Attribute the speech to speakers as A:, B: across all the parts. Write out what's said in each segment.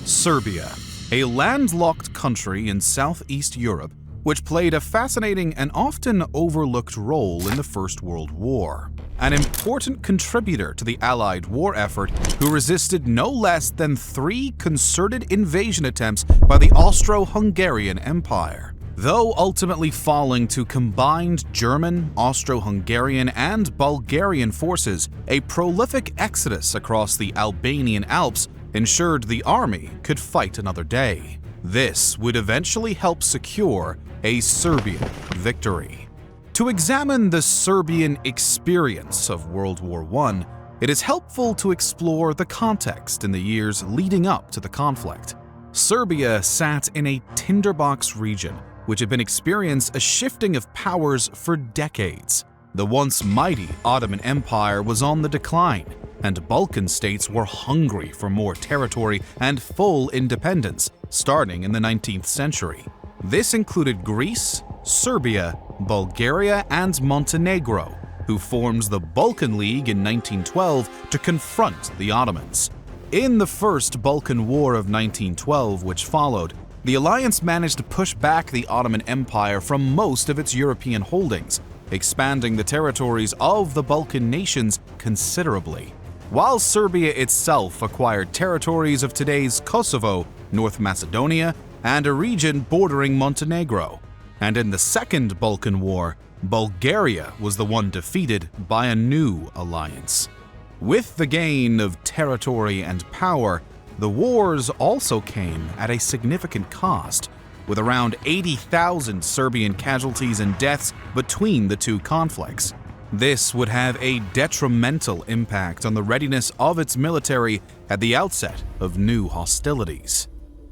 A: Serbia, a landlocked country in southeast Europe which played a fascinating and often overlooked role in the First World War. An important contributor to the Allied war effort who resisted no less than 3 concerted invasion attempts by the Austro-Hungarian Empire. Though ultimately falling to combined German, Austro-Hungarian, and Bulgarian forces, a prolific exodus across the Albanian Alps ensured the army could fight another day. This would eventually help secure a Serbian victory. To examine the Serbian experience of World War I, it is helpful to explore the context in the years leading up to the conflict. Serbia sat in a tinderbox region which had been experiencing a shifting of powers for decades. The once mighty Ottoman Empire was on the decline, and Balkan states were hungry for more territory and full independence, starting in the 19th century. This included Greece, Serbia, Bulgaria, and Montenegro, who formed the Balkan League in 1912 to confront the Ottomans. In the First Balkan War of 1912, which followed, the alliance managed to push back the Ottoman Empire from most of its European holdings, expanding the territories of the Balkan nations considerably. While Serbia itself acquired territories of today's Kosovo, North Macedonia, and a region bordering Montenegro. And in the Second Balkan War, Bulgaria was the one defeated by a new alliance. With the gain of territory and power, the wars also came at a significant cost, with around 80,000 Serbian casualties and deaths between the two conflicts. This would have a detrimental impact on the readiness of its military at the outset of new hostilities.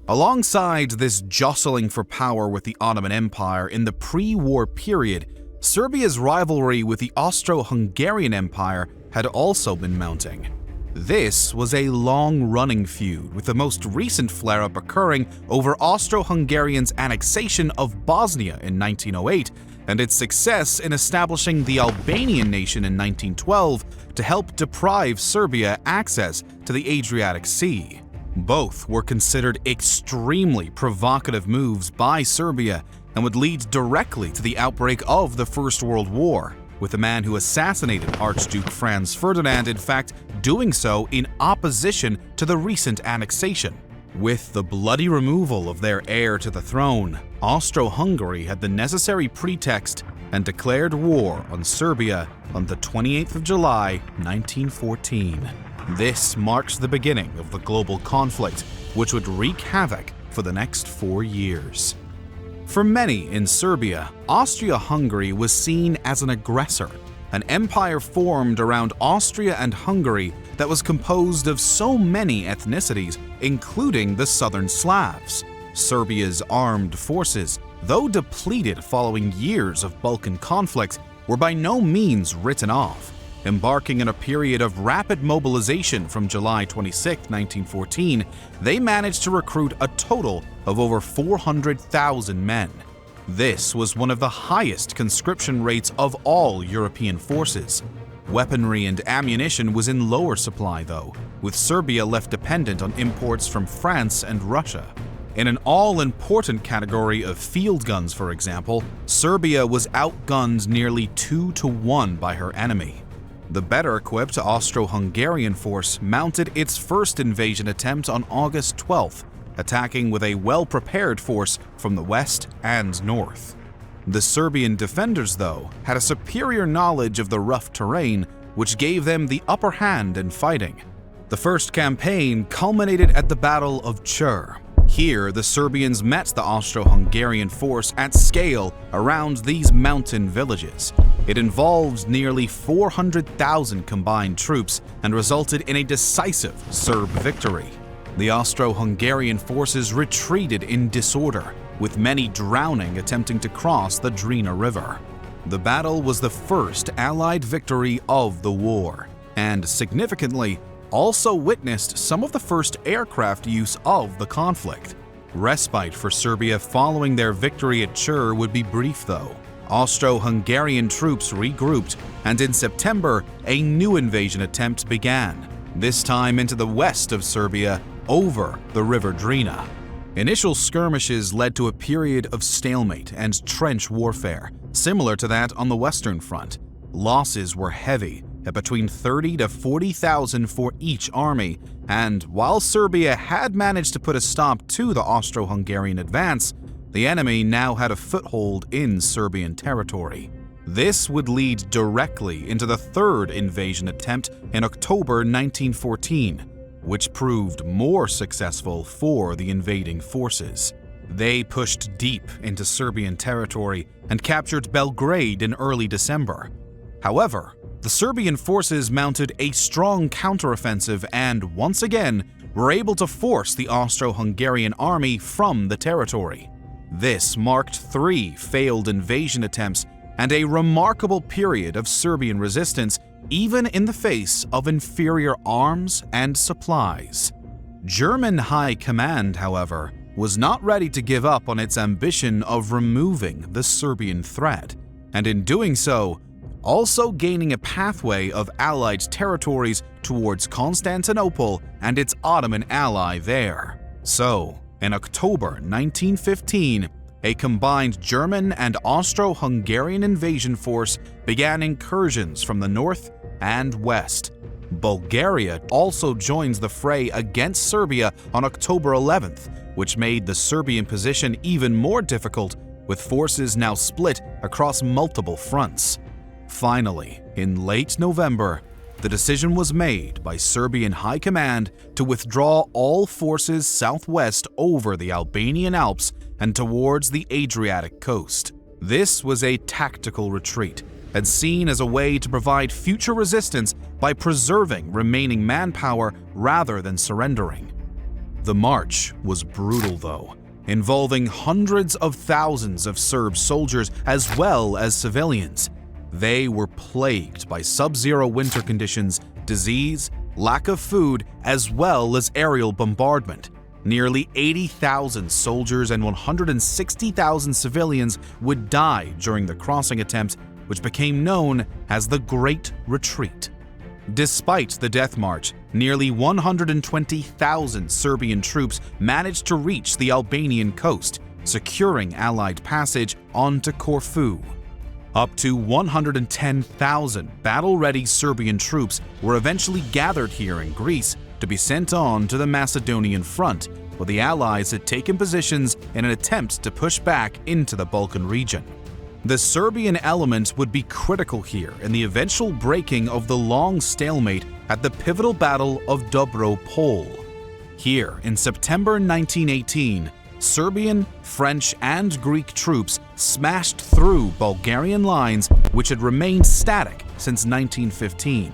A: Alongside this jostling for power with the Ottoman Empire in the pre-war period, Serbia's rivalry with the Austro-Hungarian Empire had also been mounting. This was a long-running feud, with the most recent flare-up occurring over Austro-Hungarian's annexation of Bosnia in 1908 and its success in establishing the Albanian nation in 1912 to help deprive Serbia access to the Adriatic Sea. Both were considered extremely provocative moves by Serbia and would lead directly to the outbreak of the First World War, with the man who assassinated Archduke Franz Ferdinand in fact doing so in opposition to the recent annexation. With the bloody removal of their heir to the throne, Austro-Hungary had the necessary pretext and declared war on Serbia on the 28th of July, 1914. This marks the beginning of the global conflict, which would wreak havoc for the next 4 years. For many in Serbia, Austria-Hungary was seen as an aggressor, an empire formed around Austria and Hungary that was composed of so many ethnicities, including the southern Slavs. Serbia's armed forces, though depleted following years of Balkan conflict, were by no means written off. Embarking in a period of rapid mobilization from July 26, 1914, they managed to recruit a total of over 400,000 men. This was one of the highest conscription rates of all European forces. Weaponry and ammunition was in lower supply though, with Serbia left dependent on imports from France and Russia. In an all-important category of field guns, for example, Serbia was outgunned nearly 2-to-1 by her enemy. The better-equipped Austro-Hungarian force mounted its first invasion attempt on August 12th, attacking with a well-prepared force from the west and north. The Serbian defenders, though, had a superior knowledge of the rough terrain, which gave them the upper hand in fighting. The first campaign culminated at the Battle of Chur. Here, the Serbians met the Austro-Hungarian force at scale around these mountain villages. It involved nearly 400,000 combined troops and resulted in a decisive Serb victory. The Austro-Hungarian forces retreated in disorder, with many drowning attempting to cross the Drina River. The battle was the first Allied victory of the war, and significantly, also witnessed some of the first aircraft use of the conflict. Respite for Serbia following their victory at Chur would be brief though. Austro-Hungarian troops regrouped, and in September, a new invasion attempt began, this time into the west of Serbia, over the River Drina. Initial skirmishes led to a period of stalemate and trench warfare, similar to that on the Western Front. Losses were heavy, at between 30 to 40,000 for each army, and while Serbia had managed to put a stop to the Austro-Hungarian advance, the enemy now had a foothold in Serbian territory. This would lead directly into the third invasion attempt in October 1914, which proved more successful for the invading forces. They pushed deep into Serbian territory and captured Belgrade in early December. However, the Serbian forces mounted a strong counteroffensive and, once again, were able to force the Austro-Hungarian army from the territory. This marked 3 failed invasion attempts and a remarkable period of Serbian resistance, even in the face of inferior arms and supplies. German High Command, however, was not ready to give up on its ambition of removing the Serbian threat, and in doing so, also gaining a pathway of Allied territories towards Constantinople and its Ottoman ally there. So, in October 1915, a combined German and Austro-Hungarian invasion force began incursions from the north and west. Bulgaria also joins the fray against Serbia on October 11th, which made the Serbian position even more difficult, with forces now split across multiple fronts. Finally, in late November, the decision was made by Serbian High Command to withdraw all forces southwest over the Albanian Alps and towards the Adriatic coast. This was a tactical retreat and seen as a way to provide future resistance by preserving remaining manpower rather than surrendering. The march was brutal though, involving hundreds of thousands of Serb soldiers as well as civilians. They were plagued by sub-zero winter conditions, disease, lack of food, as well as aerial bombardment. Nearly 80,000 soldiers and 160,000 civilians would die during the crossing attempt, which became known as the Great Retreat. Despite the death march, nearly 120,000 Serbian troops managed to reach the Albanian coast, securing Allied passage onto Corfu. Up to 110,000 battle-ready Serbian troops were eventually gathered here in Greece to be sent on to the Macedonian front, where the Allies had taken positions in an attempt to push back into the Balkan region. The Serbian element would be critical here in the eventual breaking of the long stalemate at the pivotal Battle of Dobro Pole. Here, in September 1918, Serbian, French, and Greek troops smashed through Bulgarian lines which had remained static since 1915.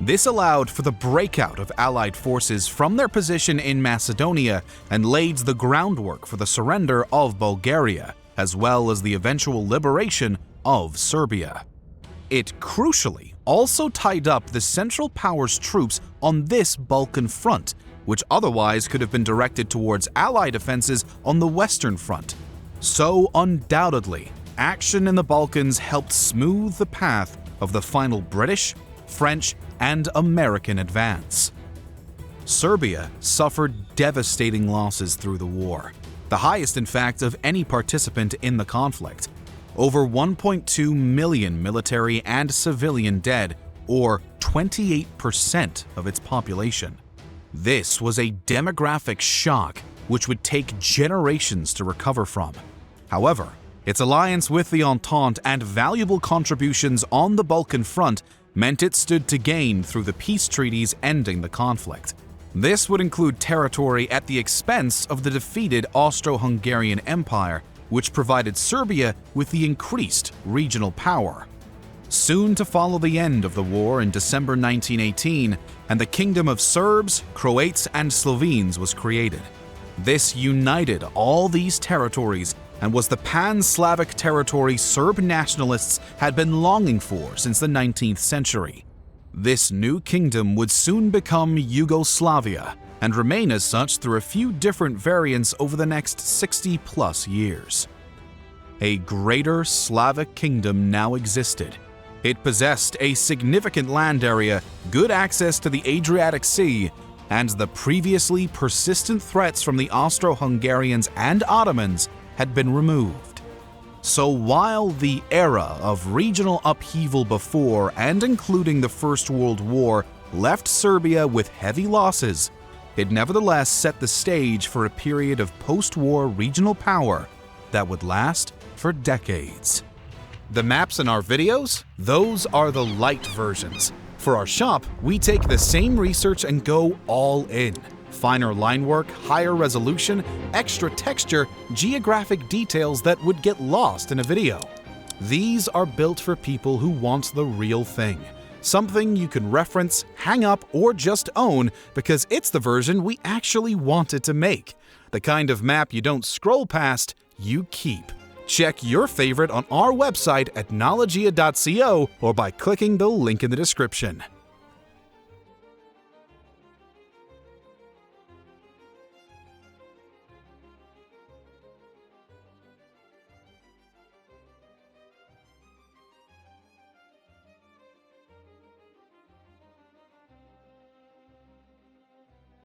A: This allowed for the breakout of Allied forces from their position in Macedonia and laid the groundwork for the surrender of Bulgaria, as well as the eventual liberation of Serbia. It crucially also tied up the Central Powers troops on this Balkan front, which otherwise could have been directed towards Allied offenses on the Western Front. So undoubtedly, action in the Balkans helped smooth the path of the final British, French, and American advance. Serbia suffered devastating losses through the war, the highest in fact of any participant in the conflict. Over 1.2 million military and civilian dead, or 28% of its population. This was a demographic shock which would take generations to recover from. However, its alliance with the Entente and valuable contributions on the Balkan front meant it stood to gain through the peace treaties ending the conflict. This would include territory at the expense of the defeated Austro-Hungarian Empire, which provided Serbia with the increased regional power. Soon to follow the end of the war in December 1918, and the Kingdom of Serbs, Croats, and Slovenes was created. This united all these territories and was the pan-Slavic territory Serb nationalists had been longing for since the 19th century. This new kingdom would soon become Yugoslavia and remain as such through a few different variants over the next 60-plus years. A greater Slavic kingdom now existed. It possessed a significant land area, good access to the Adriatic Sea, and the previously persistent threats from the Austro-Hungarians and Ottomans had been removed. So while the era of regional upheaval before and including the First World War left Serbia with heavy losses, it nevertheless set the stage for a period of post-war regional power that would last for decades. The maps in our videos, those are the light versions. For our shop, we take the same research and go all in. Finer line work, higher resolution, extra texture, geographic details that would get lost in a video. These are built for people who want the real thing. Something you can reference, hang up, or just own because it's the version we actually wanted to make. The kind of map you don't scroll past, you keep. Check your favorite on our website at knowledgia.co or by clicking the link in the description.